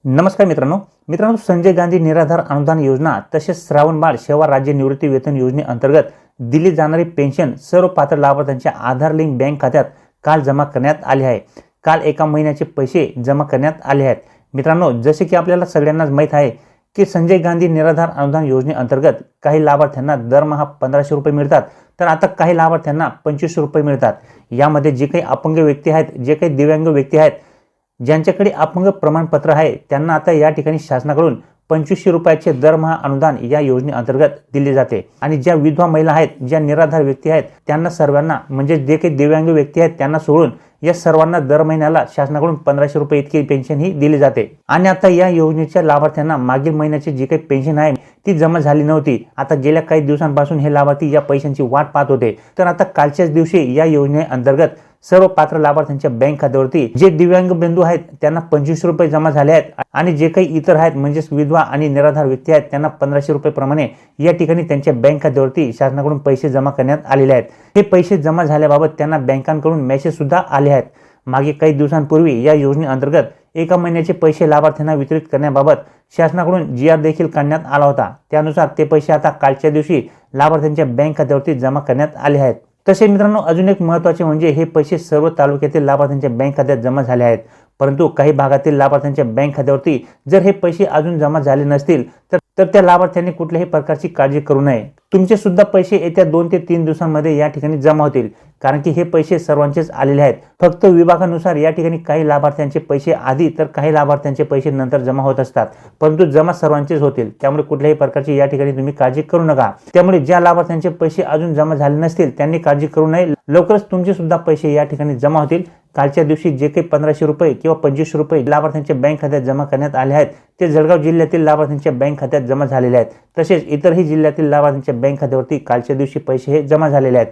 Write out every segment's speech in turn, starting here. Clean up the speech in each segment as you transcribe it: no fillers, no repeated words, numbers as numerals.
नमस्कार मित्रांनो, संजय गांधी निराधार अनुदान योजना तसेच श्रावणबाळ सेवा राज्य निवृत्ती वेतन योजनेअंतर्गत दिली जाणारी पेन्शन सर्व पात्र लाभार्थ्यांच्या आधार लिंक बँक खात्यात काल जमा करण्यात आली आहे। काल एका महिन्याचे पैसे जमा करण्यात आले आहेत। मित्रांनो, जसे की आपल्याला सगळ्यांनाच माहित आहे की संजय गांधी निराधार अनुदान योजनेअंतर्गत काही लाभार्थ्यांना दरमहा 1500 रुपये मिळतात, तर आता काही लाभार्थ्यांना 2500 रुपये मिळतात। यामध्ये जे काही अपंग व्यक्ती आहेत, जे काही दिव्यांग व्यक्ती आहेत, ज्यांच्याकडे अपंग प्रमाणपत्र आहे, त्यांना आता या ठिकाणी शासनाकडून 2500 रुपयाचे दरमहा अनुदान या योजनेअंतर्गत दिले जाते। आणि ज्या विधवा महिला आहेत, ज्या निराधार व्यक्ती आहेत, त्यांना सर्वांना म्हणजे जे काही दिव्यांग व्यक्ती आहेत त्यांना सोडून या सर्वांना दर महिन्याला शासनाकडून 1500 रुपये इतकी पेन्शन ही दिली जाते। आणि आता या योजनेच्या लाभार्थ्यांना मागील महिन्याची जी काही पेन्शन आहे ती जमा झाली नव्हती। आता गेल्या काही दिवसांपासून हे लाभार्थी या पैशांची वाट पाहत होते, तर आता कालच्याच दिवशी या योजनेअंतर्गत सर्व पात्र लाभार्थ्यांच्या बँक खात्यावरती जे दिव्यांग बंधू आहेत त्यांना 2500 रुपये जमा झाले आहेत आणि जे काही इतर आहेत म्हणजेच विधवा आणि निराधार व्यक्ती आहेत त्यांना 1500 रुपये प्रमाणे या ठिकाणी त्यांच्या बँक खात्यावरती शासनाकडून पैसे जमा करण्यात आलेले आहेत। हे पैसे जमा झाल्याबाबत त्यांना बँकांकडून मेसेज सुद्धा आले आहेत। मागे काही दिवसांपूर्वी या योजनेअंतर्गत एका महिन्याचे पैसे लाभार्थ्यांना वितरित करण्याबाबत शासनाकडून GR देखील काढण्यात आला होता। त्यानुसार ते पैसे आता कालच्या दिवशी लाभार्थ्यांच्या बँक खात्यावरती जमा करण्यात आले आहेत। तसे मित्रांनो, अजून एक महत्त्वाचे म्हणजे हे पैसे सर्व तालुक्यातील लाभार्थ्यांच्या बँक खात्यात जमा झाले आहेत, परंतु काही भागातील लाभार्थ्यांच्या बँक खात्यावरती जर हे पैसे अजून जमा झाले नसतील तर त्या लाभार्थ्यांनी कुठल्याही प्रकारची काळजी करू नये। तुमचे सुद्धा पैसे येत्या 2 ते 3 दिवसांमध्ये या ठिकाणी जमा होतील, कारण की हे पैसे सर्वांचेच आलेले आहेत। फक्त विभागानुसार या ठिकाणी काही लाभार्थ्यांचे पैसे आधी तर काही लाभार्थ्यांचे पैसे नंतर जमा होत असतात, परंतु जमा सर्वांचेच होतील। त्यामुळे कुठल्याही प्रकारची या ठिकाणी तुम्ही काळजी करू नका। त्यामुळे ज्या लाभार्थ्यांचे पैसे अजून जमा झाले नसतील त्यांनी काळजी करू नये। लवकरच तुमचे सुद्धा पैसे या ठिकाणी जमा होतील। कालच्या दिवशी जे काही 1500 रुपये किंवा 2500 रुपये लाभार्थ्यांच्या बँक खात्यात जमा करण्यात आले आहेत ते जळगाव जिल्ह्यातील लाभार्थ्यांच्या बँक खात्यात जमा झालेले आहेत। तसेच इतरही जिल्ह्यातील लाभार्थ्यांच्या बँक खात्यावरती कालच्या दिवशी पैसे हे जमा झालेले आहेत।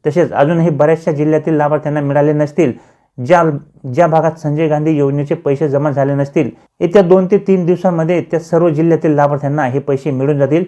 तसेच अजूनही बऱ्याचशा जिल्ह्यातील लाभार्थ्यांना मिळाले नसतील, ज्या भागात संजय गांधी योजनेचे पैसे जमा झाले नसतील, येत्या 2 ते 3 दिवसांमध्ये त्या सर्व जिल्ह्यातील लाभार्थ्यांना हे पैसे मिळून जातील।